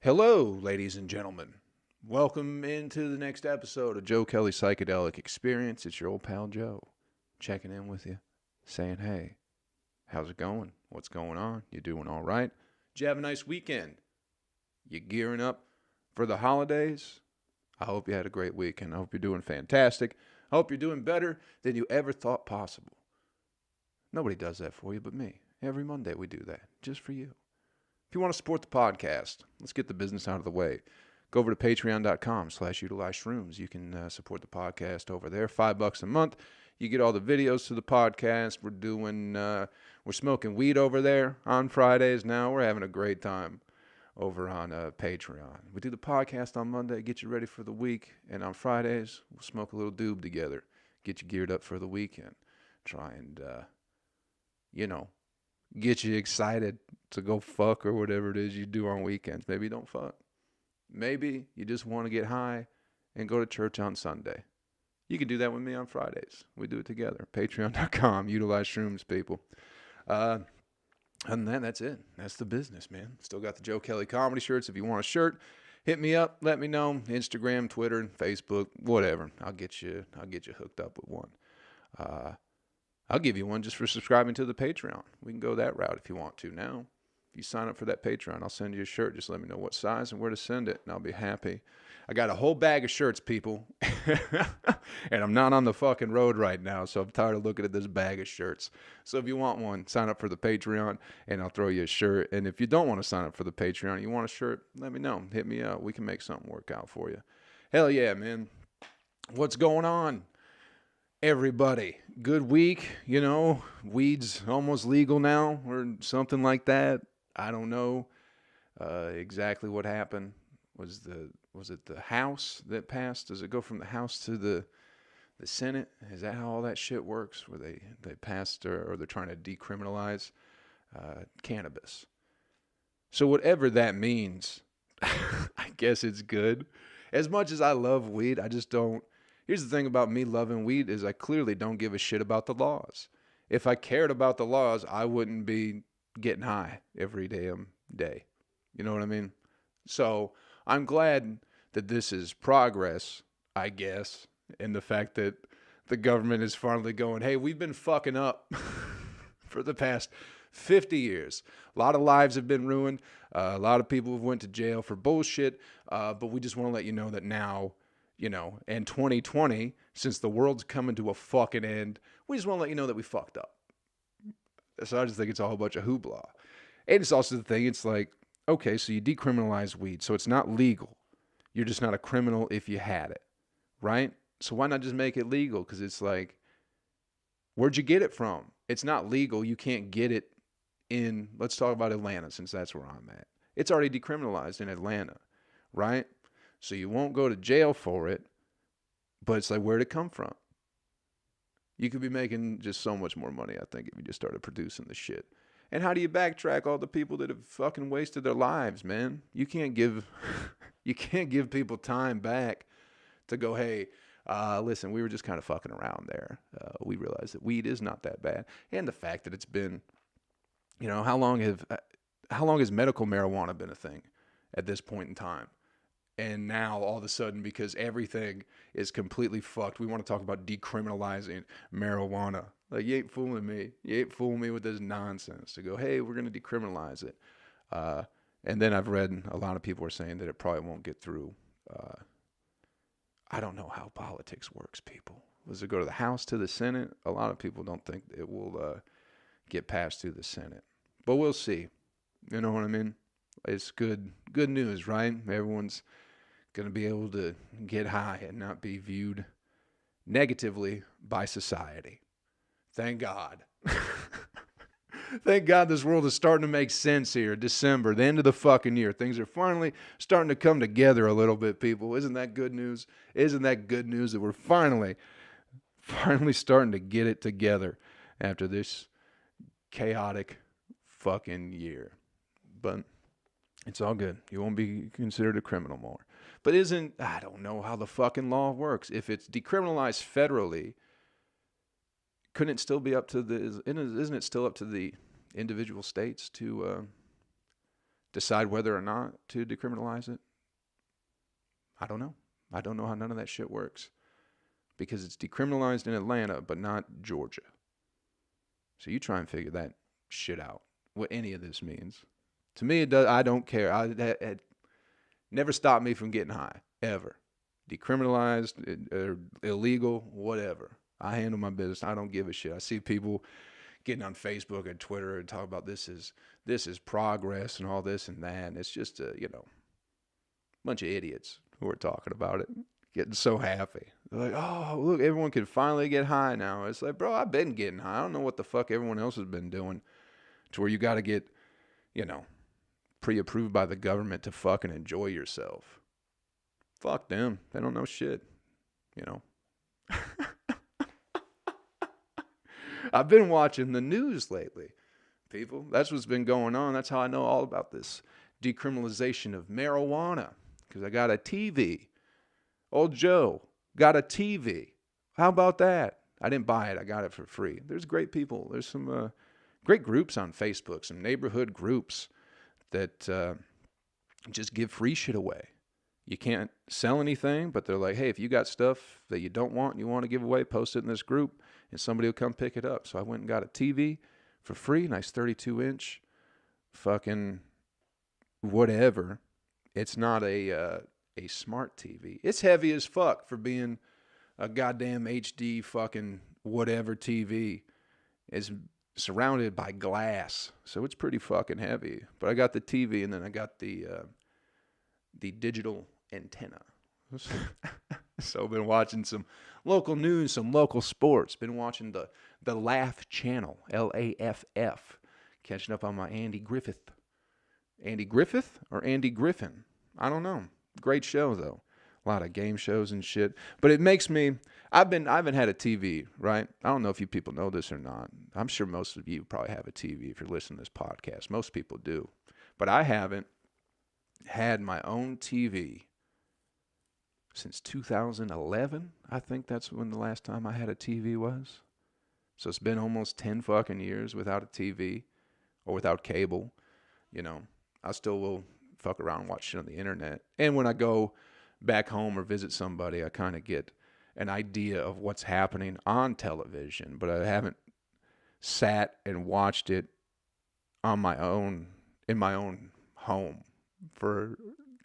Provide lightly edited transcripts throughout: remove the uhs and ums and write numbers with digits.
Hello, ladies and gentlemen. Welcome into the next episode of Joe Kelley's Psychedelic Experience. It's your old pal Joe, checking in with you, saying, hey, how's it going? What's going on? You doing all right? Did you have a nice weekend? You gearing up for the holidays? I hope you had a great weekend. I hope you're doing fantastic. I hope you're doing better than you ever thought possible. Nobody does that for you but me. Every Monday we do that, just for you. If you want to support the podcast, let's get the business out of the way. Go over to patreon.com/utilizeshrooms. You can support the podcast over there. $5 a month. You get all the videos to the podcast. We're smoking weed over there on Fridays now. We're having a great time over on Patreon. We do the podcast on Monday, get you ready for the week. And on Fridays, we'll smoke a little doob together, get you geared up for the weekend. Try and, get you excited to go fuck or whatever it is you do on weekends. Maybe you don't fuck. Maybe you just want to get high and go to church on Sunday. You can do that with me on Fridays. We do it together. Patreon.com. Utilize shrooms, people. Other than that, that's it. That's the business, man. Still got the Joe Kelley comedy shirts. If you want a shirt, hit me up. Let me know. Instagram, Twitter, Facebook, whatever. I'll get you hooked up with one. I'll give you one just for subscribing to the Patreon. We can go that route if you want to now. If you sign up for that Patreon, I'll send you a shirt. Just let me know what size and where to send it, and I'll be happy. I got a whole bag of shirts, people. And I'm not on the fucking road right now, so I'm tired of looking at this bag of shirts. So if you want one, sign up for the Patreon, and I'll throw you a shirt. And if you don't want to sign up for the Patreon, you want a shirt, let me know. Hit me up. We can make something work out for you. Hell yeah, man. What's going on? Everybody, good week. Weed's almost legal now or something like that. I don't know exactly what happened. Was it the House that passed? Does it go from the House to the Senate? Is that how all that shit works, where they passed or they're trying to decriminalize cannabis? So whatever that means, I guess it's good. As much as I love weed, I just don't. Here's the thing about me loving weed is I clearly don't give a shit about the laws. If I cared about the laws, I wouldn't be getting high every damn day. You know what I mean? So I'm glad that this is progress, I guess, in the fact that the government is finally going, hey, we've been fucking up for the past 50 years. A lot of lives have been ruined. A lot of people have went to jail for bullshit. But we just want to let you know that now, in 2020, since the world's coming to a fucking end, we just want to let you know that we fucked up. So I just think it's a whole bunch of hoopla. And it's also the thing, it's like, okay, so you decriminalize weed, so it's not legal. You're just not a criminal if you had it, right? So why not just make it legal? Because it's like, where'd you get it from? It's not legal. You can't get it in, let's talk about Atlanta, since that's where I'm at. It's already decriminalized in Atlanta, right? So you won't go to jail for it, but it's like, where'd it come from? You could be making just so much more money, I think, if you just started producing the shit. And how do you backtrack all the people that have fucking wasted their lives, man? You can't give people time back to go, hey, listen, we were just kind of fucking around there. We realized that weed is not that bad. And the fact that it's been, how long has medical marijuana been a thing at this point in time? And now, all of a sudden, because everything is completely fucked, we want to talk about decriminalizing marijuana. Like, you ain't fooling me. You ain't fooling me with this nonsense to go, hey, we're going to decriminalize it. And then I've read a lot of people are saying that it probably won't get through. I don't know how politics works, people. Does it go to the House, to the Senate? A lot of people don't think it will get passed through the Senate. But we'll see. You know what I mean? It's good news, right? Everyone's going to be able to get high and not be viewed negatively by society. Thank God. Thank God this world is starting to make sense here. December, the end of the fucking year. Things are finally starting to come together a little bit, people. Isn't that good news? Isn't that good news that we're finally starting to get it together after this chaotic fucking year? But it's all good. You won't be considered a criminal more. But I don't know how the fucking law works. If it's decriminalized federally, couldn't it still be up to isn't it still up to the individual states to decide whether or not to decriminalize it? I don't know. I don't know how none of that shit works. Because it's decriminalized in Atlanta, but not Georgia. So you try and figure that shit out, what any of this means. To me, it does. I don't care. It never stopped me from getting high, ever. Decriminalized, or illegal, whatever. I handle my business. I don't give a shit. I see people getting on Facebook and Twitter and talk about this is progress and all this and that. And it's just a, bunch of idiots who are talking about it, getting so happy. They're like, oh, look, everyone can finally get high now. It's like, bro, I've been getting high. I don't know what the fuck everyone else has been doing to where you got to get, pre-approved by the government to fucking enjoy yourself. Fuck them. They don't know shit, I've been watching the news lately, people. That's what's been going on. That's how I know all about this decriminalization of marijuana, because I got a TV. Old Joe got a TV. How about that? I didn't buy it. I got it for free. There's great people. There's some great groups on Facebook, some neighborhood groups that just give free shit away. You can't sell anything, but they're like, hey, if you got stuff that you don't want and you want to give away, post it in this group, and somebody will come pick it up. So I went and got a TV for free, nice 32-inch, fucking whatever. It's not a smart TV. It's heavy as fuck for being a goddamn HD fucking whatever TV. It's surrounded by glass, so it's pretty fucking heavy. But I got the TV, and then I got the digital antenna. So I've been watching some local news, some local sports. Been watching the Laugh channel, LAFF. Catching up on my Andy Griffith. Andy Griffith or Andy Griffin? I don't know. Great show though. A lot of game shows and shit. But it makes me, I haven't had a TV, right? I don't know if you people know this or not. I'm sure most of you probably have a TV if you're listening to this podcast. Most people do. But I haven't had my own TV since 2011. I think that's when the last time I had a TV was. So it's been almost 10 fucking years without a TV or without cable. I still will fuck around and watch shit on the internet. And when I go back home or visit somebody, I kind of get an idea of what's happening on television, but I haven't sat and watched it on my own, in my own home for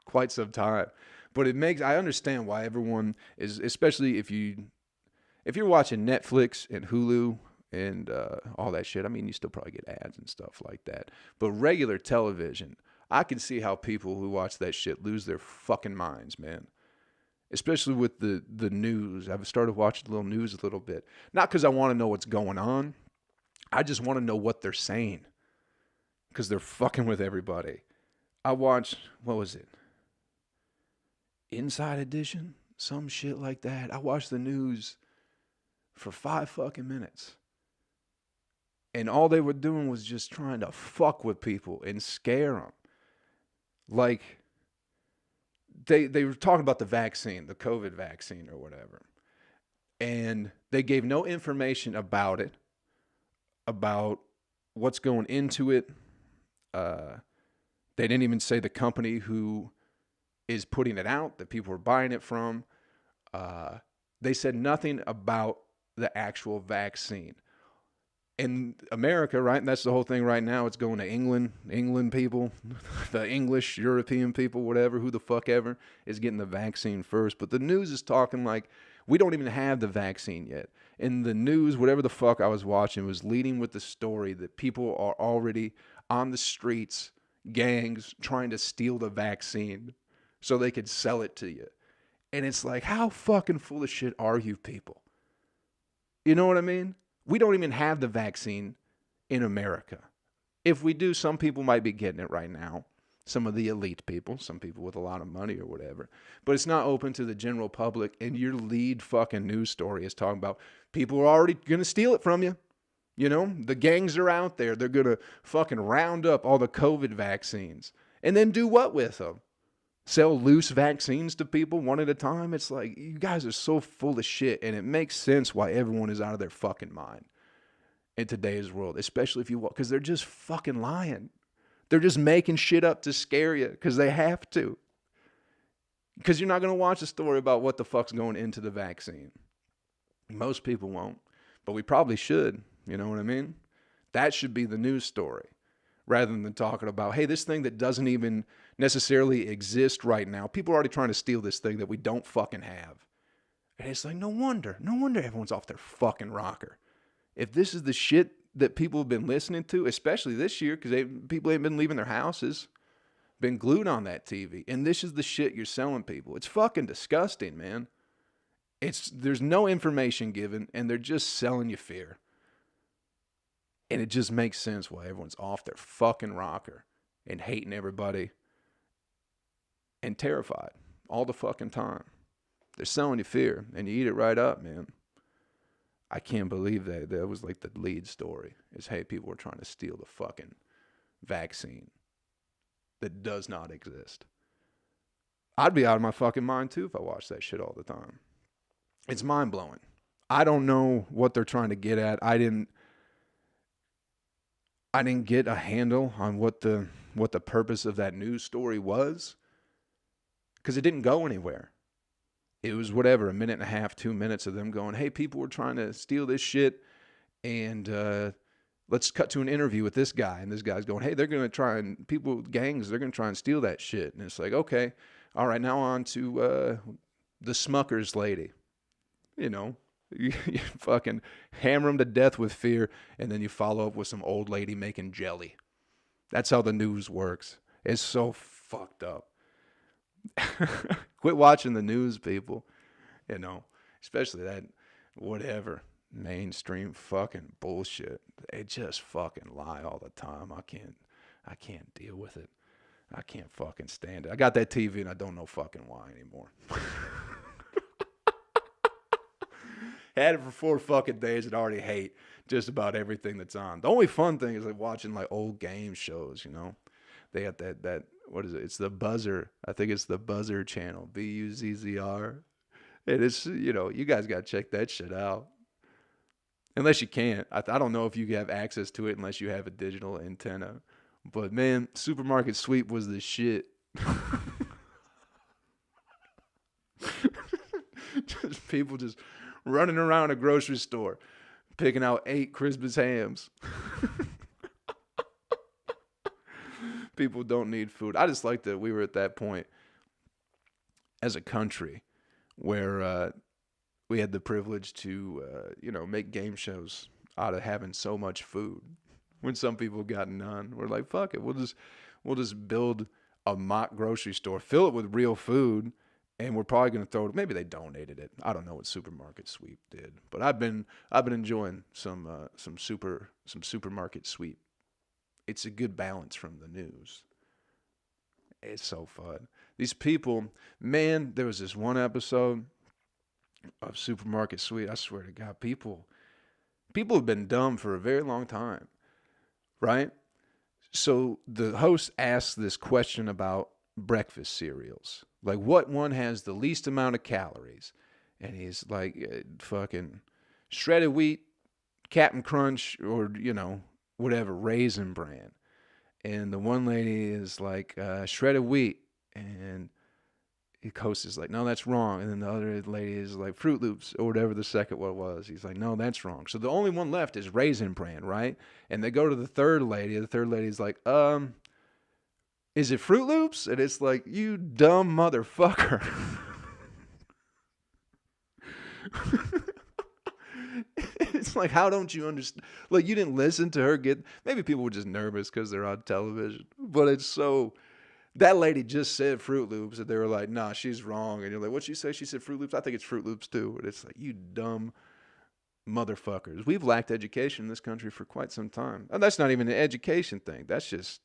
quite some time. But I understand why everyone is, especially if you're watching Netflix and Hulu and all that shit. I mean, you still probably get ads and stuff like that. But regular television, I can see how people who watch that shit lose their fucking minds, man. Especially with the news. I've started watching the little news a little bit. Not because I want to know what's going on. I just want to know what they're saying. Because they're fucking with everybody. I watched, what was it? Inside Edition? Some shit like that. I watched the news for 5 fucking minutes. And all they were doing was just trying to fuck with people and scare them. Like, they were talking about the vaccine, the COVID vaccine or whatever. And they gave no information about it, about what's going into it. They didn't even say the company who is putting it out, that people are buying it from. They said nothing about the actual vaccine. In America, right, and that's the whole thing right now, it's going to England people, the English, European people, whatever, who the fuck ever, is getting the vaccine first. But the news is talking like we don't even have the vaccine yet. In the news, whatever the fuck I was watching was leading with the story that people are already on the streets, gangs, trying to steal the vaccine so they could sell it to you. And it's like, how fucking full of shit are you people? You know what I mean? We don't even have the vaccine in America. If we do, some people might be getting it right now. Some of the elite people, some people with a lot of money or whatever. But it's not open to the general public. And your lead fucking news story is talking about people are already going to steal it from you. You know, the gangs are out there. They're going to fucking round up all the COVID vaccines. And then do what with them? Sell loose vaccines to people one at a time? It's like, you guys are so full of shit, and it makes sense why everyone is out of their fucking mind in today's world, especially if you walk, because they're just fucking lying. They're just making shit up to scare you because they have to. Because you're not going to watch a story about what the fuck's going into the vaccine. Most people won't. But we probably should. You know what I mean? That should be the news story. Rather than talking about, hey, this thing that doesn't even necessarily exist right now. People are already trying to steal this thing that we don't fucking have. And it's like, no wonder everyone's off their fucking rocker. If this is the shit that people have been listening to, especially this year, because people ain't been leaving their houses, been glued on that TV, and this is the shit you're selling people. It's fucking disgusting, man. There's no information given, and they're just selling you fear. And it just makes sense why everyone's off their fucking rocker and hating everybody and terrified all the fucking time. They're selling you fear, and you eat it right up, man. I can't believe that was like the lead story is, hey, people were trying to steal the fucking vaccine that does not exist. I'd be out of my fucking mind too if I watched that shit all the time. It's mind-blowing. I don't know what they're trying to get at. I didn't get a handle on what the purpose of that news story was, because it didn't go anywhere. It was whatever, a minute and a half, 2 minutes of them going, hey, people were trying to steal this shit, and let's cut to an interview with this guy. And this guy's going, hey, they're going to try and, gangs, they're going to try and steal that shit. And it's like, okay, all right, now on to the Smuckers lady. You know, you fucking hammer them to death with fear, and then you follow up with some old lady making jelly. That's how the news works. It's so fucked up. Quit watching the news, people. You know, especially that whatever mainstream fucking bullshit. They just fucking lie all the time. I can't deal with it. I can't fucking stand it. I got that TV and I don't know fucking why anymore. Had it for 4 fucking days and already hate just about everything that's on. The only fun thing is like watching like old game shows, you know. They got that what is it? It's the Buzzer. I think it's the Buzzer channel. Buzzr. And it's, you know, you guys got to check that shit out. Unless you can't. I don't know if you have access to it unless you have a digital antenna. But man, Supermarket Sweep was the shit. Just people just running around a grocery store, picking out 8 Christmas hams. People don't need food. I just like that we were at that point as a country where we had the privilege to, make game shows out of having so much food. When some people got none, we're like, fuck it. We'll just build a mock grocery store, fill it with real food, and we're probably going to throw it. Maybe they donated it. I don't know what Supermarket Sweep did, but I've been enjoying some Supermarket Sweep. It's a good balance from the news. It's so fun. These people, man, there was this one episode of Supermarket Sweep. I swear to God, people have been dumb for a very long time, right? So the host asks this question about breakfast cereals. Like, what one has the least amount of calories? And he's like, fucking shredded wheat, Captain Crunch, or, whatever, Raisin Bran. And the one lady is like, shredded wheat. And the host is like, no, that's wrong. And then the other lady is like, Fruit Loops, or whatever the second one was. He's like, no, that's wrong. So the only one left is Raisin Bran, right? And they go to the third lady. The third lady's like, is it Fruit Loops? And it's like, you dumb motherfucker. It's like, how don't you understand? Like, you didn't listen to her maybe people were just nervous because they're on television. But it's so, that lady just said Fruit Loops, and they were like, nah, she's wrong. And you're like, what'd she say? She said Fruit Loops? I think it's Fruit Loops too. And it's like, you dumb motherfuckers. We've lacked education in this country for quite some time. And that's not even an education thing. That's just,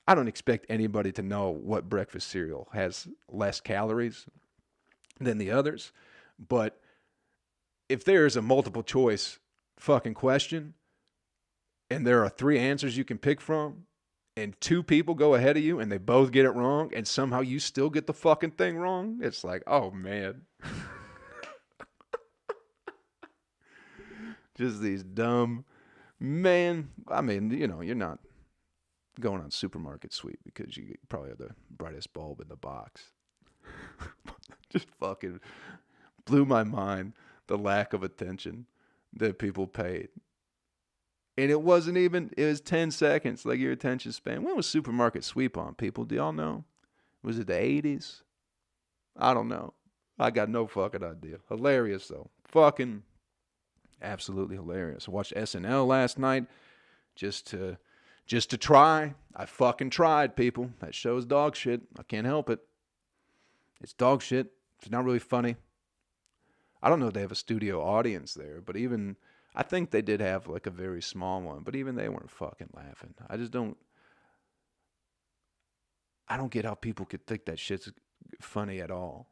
I don't expect anybody to know what breakfast cereal has less calories than the others. But if there's a multiple choice fucking question and there are 3 answers you can pick from and 2 people go ahead of you and they both get it wrong and somehow you still get the fucking thing wrong, it's like, oh man. Just these dumb, man, I mean, you're not, going on supermarket sweep because you probably have the brightest bulb in the box. Just fucking blew my mind, the lack of attention that people paid. And it wasn't even, it was 10 seconds, like your attention span. When was supermarket sweep on, people? Do y'all know? Was it the 80s? I don't know. I got no fucking idea. Hilarious, though. Fucking absolutely hilarious. I watched SNL last night just to try. I fucking tried, people. That show's dog shit. I can't help it. It's dog shit. It's not really funny. I don't know if they have a studio audience there, but even, I think they did have like a very small one, but even they weren't fucking laughing. I don't get how people could think that shit's funny at all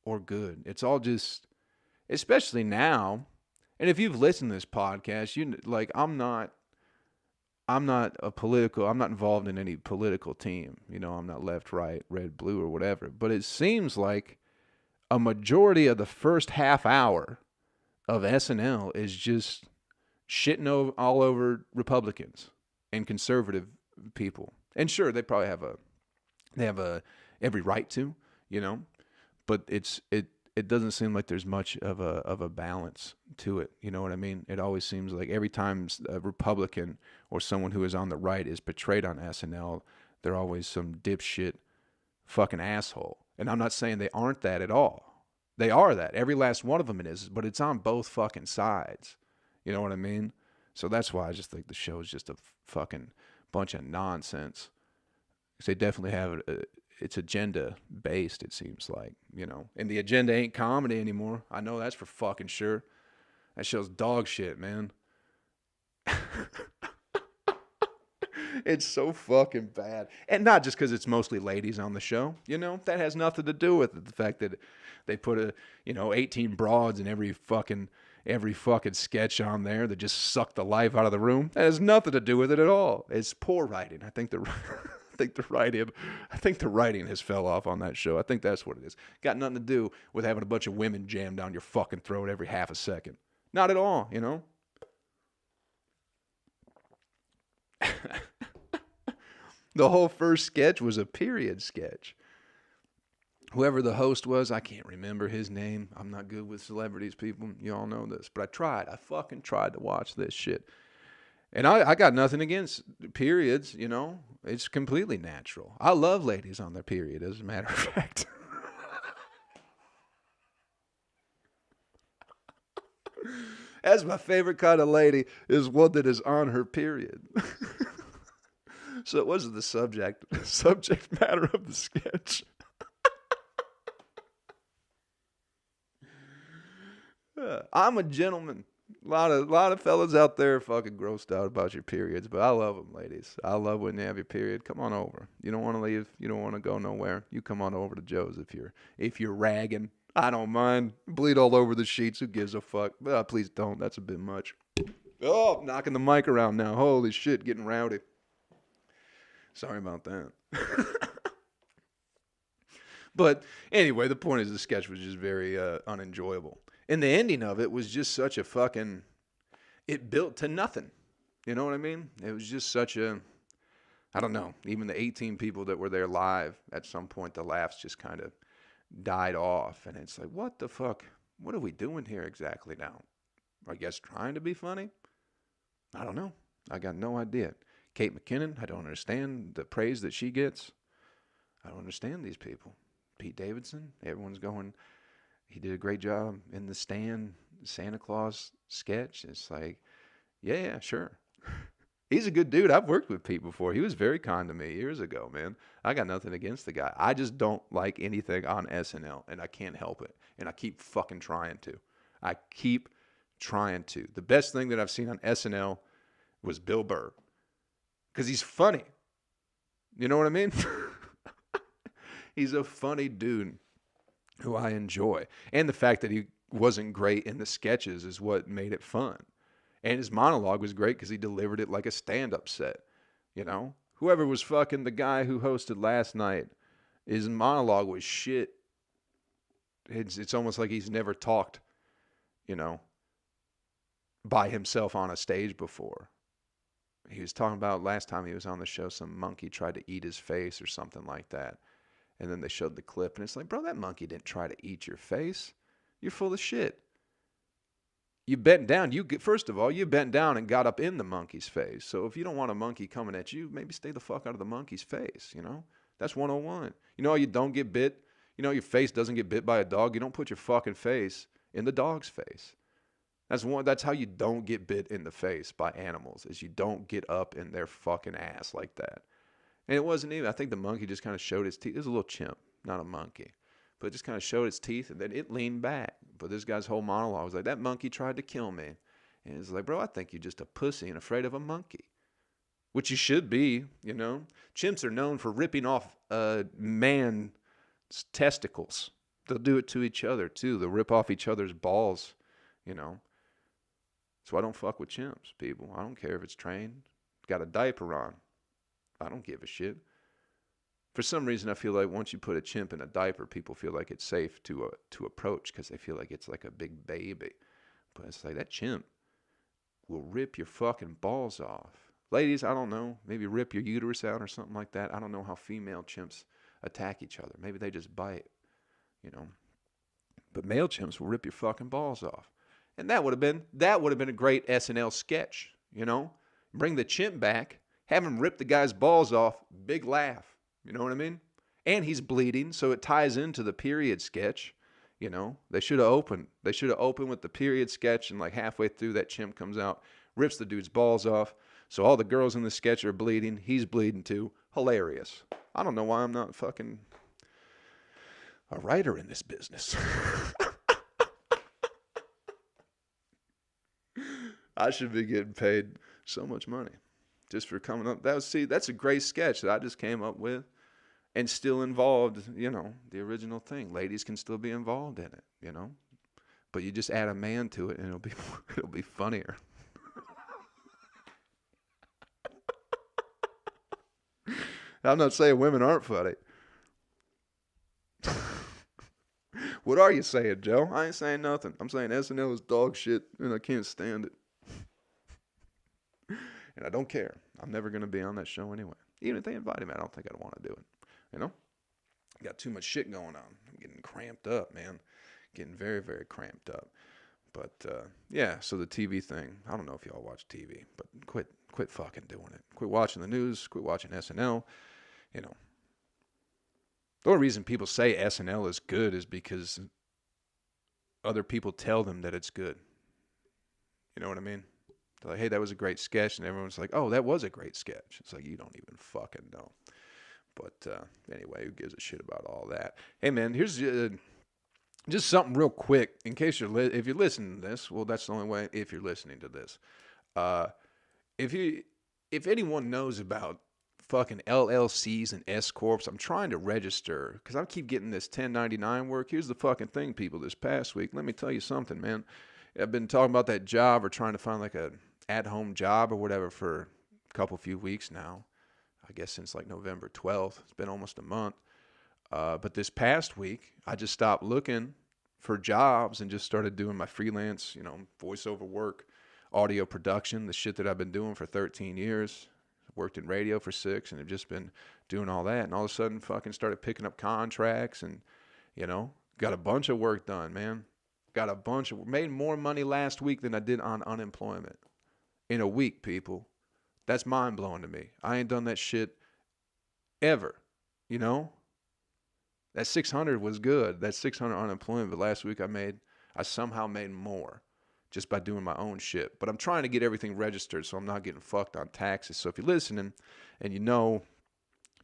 or good. It's all just, especially now. And if you've listened to this podcast, you like, I'm not involved in any political team. You know, I'm not left, right, red, blue, or whatever. But it seems like a majority of the first half hour of SNL is just shitting all over Republicans and conservative people. And sure, they probably have every right to, you know, but it doesn't seem like there's much of a balance to it. You know what I mean? It always seems like every time a Republican or someone who is on the right is portrayed on SNL, they're always some dipshit fucking asshole. And I'm not saying they aren't that at all. They are that. Every last one of them it is, but it's on both fucking sides. You know what I mean? So that's why I just think the show is just a fucking bunch of nonsense. Because they definitely have it's agenda based, it seems like, you know. And the agenda ain't comedy anymore. I know that's for fucking sure. That show's dog shit, man. It's so fucking bad. And not just because it's mostly ladies on the show, you know. That has nothing to do with it. The fact that they put 18 broads in every fucking sketch on there that just suck the life out of the room. That has nothing to do with it at all. It's poor writing. I think the writing has fell off on that show. I think that's what it is. Got nothing to do with having a bunch of women jam down your fucking throat every half a second. Not at all, you know. The whole first sketch was a period sketch. Whoever the host was, I can't remember his name. I'm not good with celebrities, people. You all know this. But I tried. I fucking tried to watch this shit. And I got nothing against periods, you know. It's completely natural. I love ladies on their period, as a matter of fact. That's my favorite kind of lady, is one that is on her period. So it wasn't the subject matter of the sketch. I'm a gentleman. A lot of fellas out there are fucking grossed out about your periods, but I love them, ladies. I love when you have your period. Come on over. You don't want to leave. You don't want to go nowhere. You come on over to Joe's if you're ragging. I don't mind. Bleed all over the sheets. Who gives a fuck? Please don't. That's a bit much. Oh, knocking the mic around now. Holy shit, getting rowdy. Sorry about that. But anyway, the point is the sketch was just very unenjoyable. And the ending of it was just such a fucking, it built to nothing. You know what I mean? It was just such a, I don't know, even the 18 people that were there live, at some point the laughs just kind of died off. And it's like, what the fuck? What are we doing here exactly now? I guess trying to be funny? I don't know. I got no idea. Kate McKinnon, I don't understand the praise that she gets. I don't understand these people. Pete Davidson, everyone's going, he did a great job in the Stan Santa Claus sketch. It's like, yeah, sure. He's a good dude. I've worked with Pete before. He was very kind to me years ago, man. I got nothing against the guy. I just don't like anything on SNL, and I can't help it. And I keep fucking trying to. The best thing that I've seen on SNL was Bill Burr. Because he's funny. You know what I mean? He's a funny dude who I enjoy. And the fact that he wasn't great in the sketches is what made it fun. And his monologue was great because he delivered it like a stand-up set. You know? Whoever was fucking the guy who hosted last night, his monologue was shit. It's almost like he's never talked, you know, by himself on a stage before. He was talking about last time he was on the show, some monkey tried to eat his face or something like that. And then they showed the clip, and it's like, bro, that monkey didn't try to eat your face. You're full of shit. You bent down. First of all, you bent down and got up in the monkey's face. So if you don't want a monkey coming at you, maybe stay the fuck out of the monkey's face, you know? That's 101. You know how you don't get bit? You know your face doesn't get bit by a dog? You don't put your fucking face in the dog's face. That's how you don't get bit in the face by animals, is you don't get up in their fucking ass like that. And it wasn't even, I think the monkey just kind of showed its teeth. It was a little chimp, not a monkey. But it just kind of showed its teeth, and then it leaned back. But this guy's whole monologue was like, that monkey tried to kill me. And it's like, bro, I think you're just a pussy and afraid of a monkey. Which you should be, you know. Chimps are known for ripping off man's testicles. They'll do it to each other, too. They'll rip off each other's balls, you know. So I don't fuck with chimps, people. I don't care if it's trained. Got a diaper on. I don't give a shit. For some reason, I feel like once you put a chimp in a diaper, people feel like it's safe to approach because they feel like it's like a big baby. But it's like that chimp will rip your fucking balls off. Ladies, I don't know. Maybe rip your uterus out or something like that. I don't know how female chimps attack each other. Maybe they just bite, you know. But male chimps will rip your fucking balls off. And that would have been a great SNL sketch, you know. Bring the chimp back, have him rip the guy's balls off, big laugh. You know what I mean? And he's bleeding, so it ties into the period sketch. You know, they should have opened with the period sketch, and like halfway through, that chimp comes out, rips the dude's balls off. So all the girls in the sketch are bleeding. He's bleeding too. Hilarious. I don't know why I'm not fucking a writer in this business. I should be getting paid so much money just for coming up. That's a great sketch that I just came up with. And still involved, you know, the original thing. Ladies can still be involved in it, you know. But you just add a man to it, and it'll be funnier. I'm not saying women aren't funny. What are you saying, Joe? I ain't saying nothing. I'm saying SNL is dog shit, and I can't stand it. And I don't care. I'm never going to be on that show anyway. Even if they invited me, I don't think I'd want to do it. You know? Got too much shit going on. I'm getting cramped up, man. Getting very, very cramped up. But, yeah, so the TV thing. I don't know if y'all watch TV, but quit fucking doing it. Quit watching the news. Quit watching SNL. You know. The only reason people say SNL is good is because other people tell them that it's good. You know what I mean? They're like, hey, that was a great sketch. And everyone's like, oh, that was a great sketch. It's like, you don't even fucking know. But anyway, who gives a shit about all that? Hey, man, here's just something real quick. In case if you're listening to this, well, that's the only way if you're listening to this. If anyone knows about fucking LLCs and S Corps, I'm trying to register because I keep getting this 1099 work. Here's the fucking thing, people, this past week. Let me tell you something, man. I've been talking about that job or trying to find like a at-home job or whatever for a few weeks now. I guess since like November 12th. It's been almost a month. But this past week, I just stopped looking for jobs and just started doing my freelance, you know, voiceover work, audio production, the shit that I've been doing for 13 years. Worked in radio for 6 and have just been doing all that. And all of a sudden fucking started picking up contracts and, you know, got a bunch of work done, man. Made more money last week than I did on unemployment. In a week, people. That's mind-blowing to me. I ain't done that shit ever, you know? That 600 was good. That 600 unemployment, but last week I somehow made more just by doing my own shit. But I'm trying to get everything registered so I'm not getting fucked on taxes. So if you're listening and you know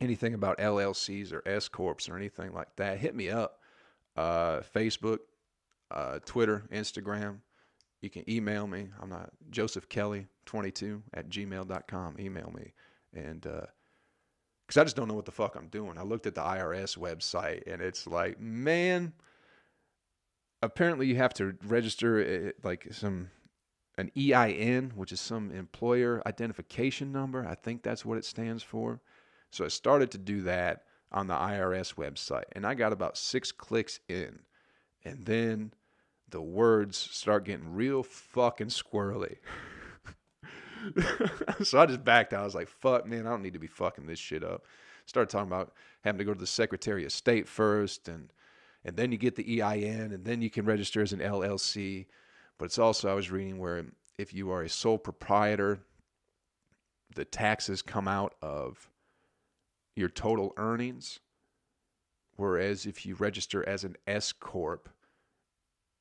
anything about LLCs or S Corps or anything like that, hit me up. Facebook, Twitter, Instagram. You can email me. I'm not josephkelley22@gmail.com. Email me. And because I just don't know what the fuck I'm doing. I looked at the IRS website and it's like, man, apparently you have to register like an EIN, which is some employer identification number. I think that's what it stands for. So I started to do that on the IRS website and I got about 6 clicks in. And then the words start getting real fucking squirrely. So I just backed out. I was like, fuck, man, I don't need to be fucking this shit up. Started talking about having to go to the Secretary of State first, and then you get the EIN, and then you can register as an LLC. But it's also, I was reading where if you are a sole proprietor, the taxes come out of your total earnings. Whereas if you register as an S Corp,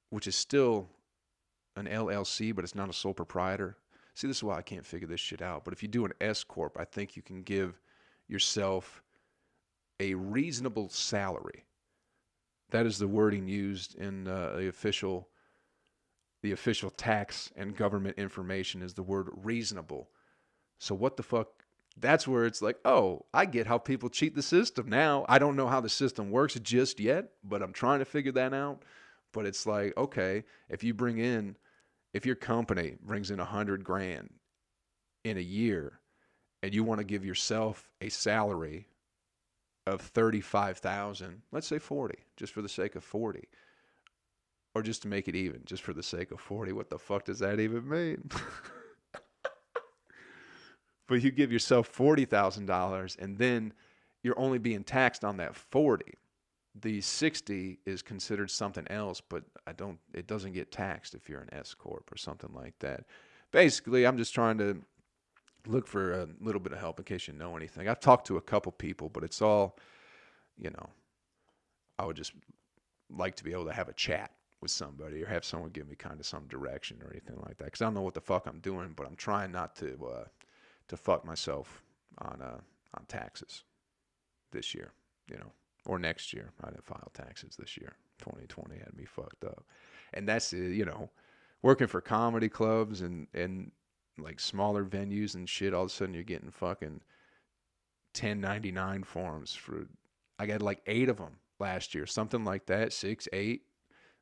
which is still an LLC, but it's not a sole proprietor. See, this is why I can't figure this shit out. But if you do an S Corp, I think you can give yourself a reasonable salary. That is the wording used in the official tax and government information is the word reasonable. So what the fuck? That's where it's like, oh, I get how people cheat the system now. I don't know how the system works just yet, but I'm trying to figure that out. But it's like, okay, if your company brings in $100,000 in a year and you want to give yourself a salary of $35,000, let's say 40, just for the sake of 40, or just to make it even, just for the sake of 40, what the fuck does that even mean? But you give yourself $40,000 and then you're only being taxed on that 40. The 60 is considered something else, but it doesn't get taxed if you're an S Corp or something like that. Basically, I'm just trying to look for a little bit of help in case you know anything. I've talked to a couple people, but it's all, I would just like to be able to have a chat with somebody or have someone give me kind of some direction or anything like that. Because I don't know what the fuck I'm doing, but I'm trying not to fuck myself on taxes this year, or next year. I didn't file taxes this year. 2020 had me fucked up. And that's, working for comedy clubs and like smaller venues and shit, all of a sudden you're getting fucking 1099 forms I got like 8 of them last year, something like that, 6, 8.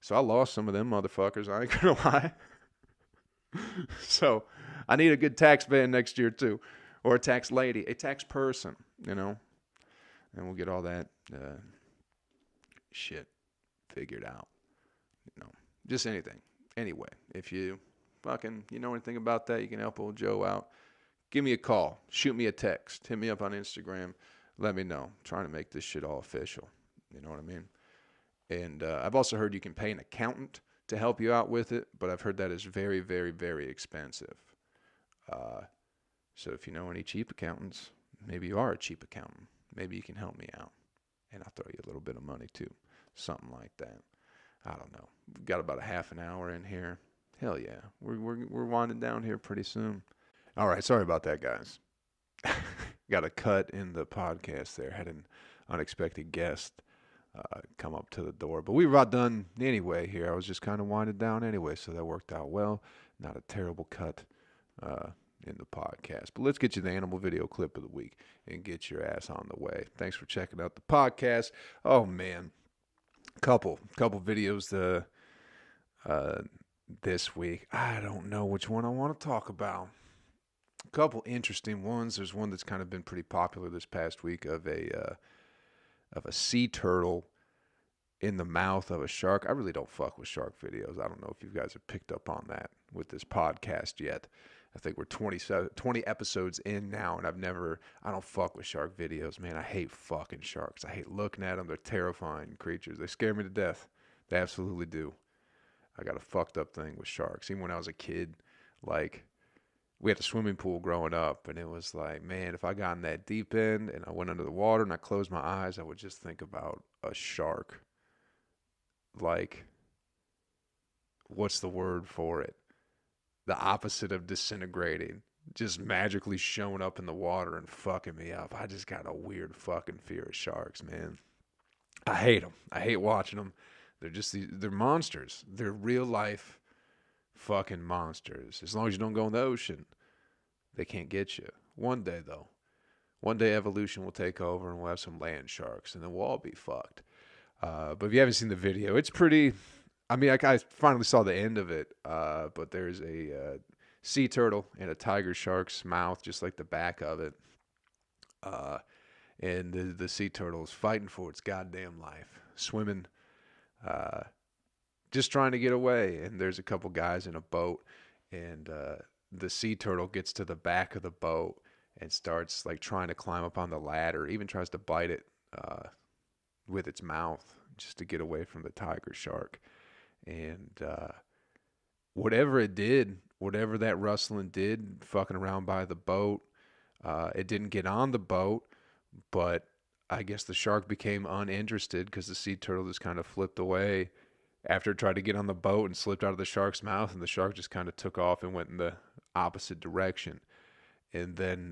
So I lost some of them motherfuckers, I ain't gonna lie. So I need a good tax man next year too, or a tax lady, a tax person, and we'll get all that shit figured out, just anything. Anyway, if you fucking, know anything about that, you can help old Joe out. Give me a call, shoot me a text, hit me up on Instagram, let me know. I'm trying to make this shit all official, you know what I mean? And I've also heard you can pay an accountant to help you out with it, but I've heard that is very, very, very expensive. So if you know any cheap accountants, maybe you are a cheap accountant, maybe you can help me out, and I'll throw you a little bit of money too, something like that. I don't know. We've got about a half an hour in here. Hell yeah, we're winding down here pretty soon. All right, sorry about that, guys. Got a cut in the podcast there. Had an unexpected guest come up to the door, but we were about done anyway here. I was just kind of winding down anyway, so that worked out well. Not a terrible cut in the podcast. But let's get you the animal video clip of the week and get your ass on the way. Thanks for checking out the podcast. Oh man, couple videos this week. I don't know which one I want to talk about. A couple interesting ones. There's one that's kind of been pretty popular this past week of a sea turtle in the mouth of a shark. I really don't fuck with shark videos. I don't know if you guys have picked up on that with this podcast yet. I think we're 20 episodes in now, and I don't fuck with shark videos, man. I hate fucking sharks. I hate looking at them. They're terrifying creatures. They scare me to death. They absolutely do. I got a fucked up thing with sharks. Even when I was a kid, like, we had a swimming pool growing up, and it was like, man, if I got in that deep end and I went under the water and I closed my eyes, I would just think about a shark. Like, what's the word for it? The opposite of disintegrating. Just magically showing up in the water and fucking me up. I just got a weird fucking fear of sharks, man. I hate them. I hate watching them. They're monsters. They're real life fucking monsters. As long as you don't go in the ocean, they can't get you. One day, though. One day evolution will take over and we'll have some land sharks and then we'll all be fucked. But if you haven't seen the video, it's pretty... I mean, I finally saw the end of it, but there's a sea turtle in a tiger shark's mouth, just like the back of it. And the sea turtle is fighting for its goddamn life, swimming, just trying to get away. And there's a couple guys in a boat, and the sea turtle gets to the back of the boat and starts like trying to climb up on the ladder, even tries to bite it with its mouth just to get away from the tiger shark. And whatever it did, whatever that rustling did, fucking around by the boat, it didn't get on the boat, but I guess the shark became uninterested because the sea turtle just kind of flipped away after it tried to get on the boat and slipped out of the shark's mouth, and the shark just kind of took off and went in the opposite direction. And then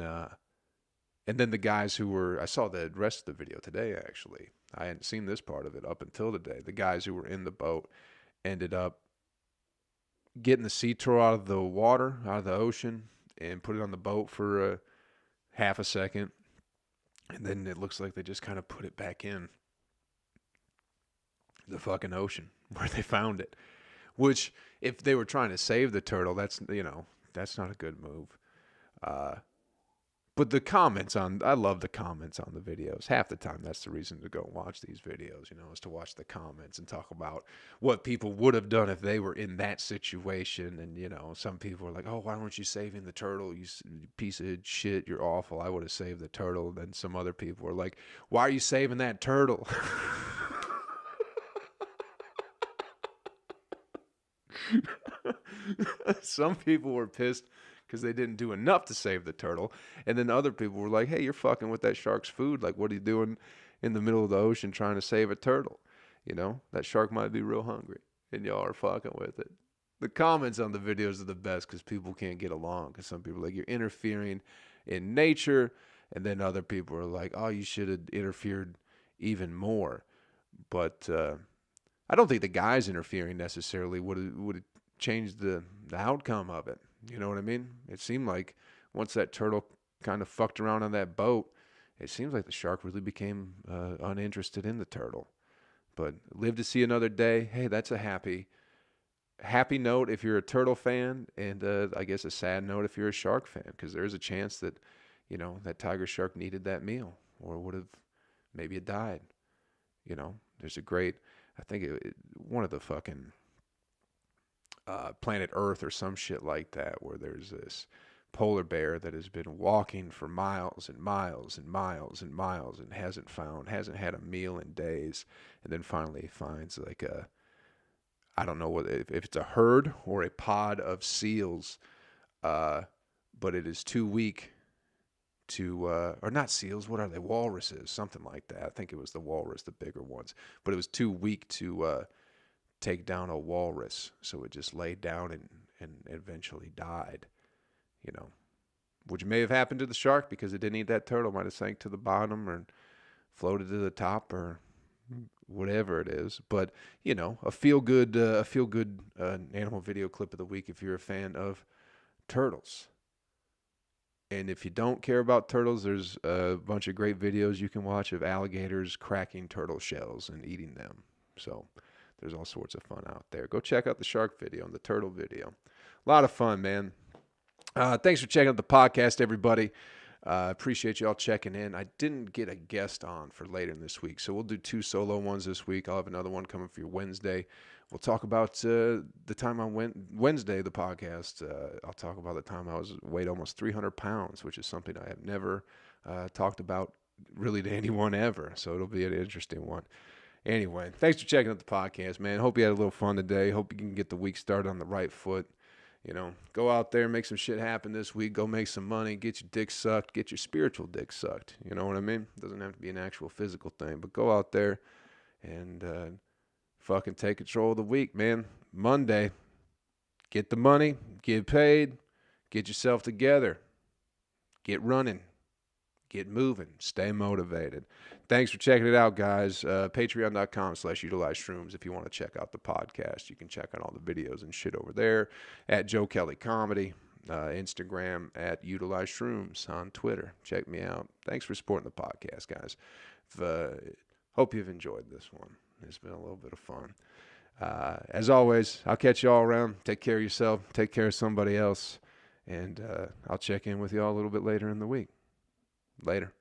the guys who were, I saw the rest of the video today actually. I hadn't seen this part of it up until today. The guys who were in the boat ended up getting the sea turtle out of the water, out of the ocean, and put it on the boat for a half a second. And then it looks like they just kind of put it back in the fucking ocean where they found it. Which, if they were trying to save the turtle, that's not a good move. But the comments I love the comments on the videos. Half the time, that's the reason to go watch these videos, is to watch the comments and talk about what people would have done if they were in that situation. And, some people are like, oh, why weren't you saving the turtle? You piece of shit, you're awful. I would have saved the turtle. Then some other people are like, why are you saving that turtle? Some people were pissed because they didn't do enough to save the turtle. And then other people were like, hey, you're fucking with that shark's food. Like, what are you doing in the middle of the ocean trying to save a turtle? That shark might be real hungry, and y'all are fucking with it. The comments on the videos are the best because people can't get along. Because some people are like, you're interfering in nature. And then other people are like, oh, you should have interfered even more. But I don't think the guys interfering necessarily would have changed the outcome of it. You know what I mean? It seemed like once that turtle kind of fucked around on that boat, it seems like the shark really became uninterested in the turtle. But live to see another day. Hey, that's a happy note if you're a turtle fan, and I guess a sad note if you're a shark fan, because there's a chance that, that tiger shark needed that meal or would have maybe it died. There's a great, I think one of the fucking Planet Earth or some shit like that, where there's this polar bear that has been walking for miles and miles and miles and miles and hasn't had a meal in days, and then finally finds like I don't know if it's a herd or a pod of seals, but it is too weak to, or not seals, what are they, walruses, something like that. I think it was the walrus, the bigger ones, but it was too weak to take down a walrus, so it just laid down and eventually died, which may have happened to the shark because it didn't eat that turtle. Might have sank to the bottom or floated to the top or whatever it is. But a feel good animal video clip of the week if you're a fan of turtles. And if you don't care about turtles, there's a bunch of great videos you can watch of alligators cracking turtle shells and eating them. So there's all sorts of fun out there. Go check out the shark video and the turtle video. A lot of fun, man. Thanks for checking out the podcast, everybody. Appreciate you all checking in. I didn't get a guest on for later in this week, so we'll do 2 solo ones this week. I'll have another one coming for you Wednesday. We'll talk about the time I went Wednesday, the podcast. I'll talk about the time I weighed almost 300 pounds, which is something I have never talked about really to anyone ever. So it'll be an interesting one. Anyway, thanks for checking out the podcast, man. Hope you had a little fun today. Hope you can get the week started on the right foot. Go out there, make some shit happen this week. Go make some money, get your dick sucked, get your spiritual dick sucked. You know what I mean? It doesn't have to be an actual physical thing, but go out there and fucking take control of the week, man. Monday, get the money, get paid, get yourself together, get running, get moving, stay motivated. Thanks for checking it out, guys. Patreon.com/utilizeshrooms if you want to check out the podcast. You can check out all the videos and shit over there at Joe Kelley Comedy, Instagram at Utilize Shrooms, on Twitter. Check me out. Thanks for supporting the podcast, guys. Hope you've enjoyed this one. It's been a little bit of fun. As always, I'll catch you all around. Take care of yourself. Take care of somebody else. And I'll check in with you all a little bit later in the week. Later.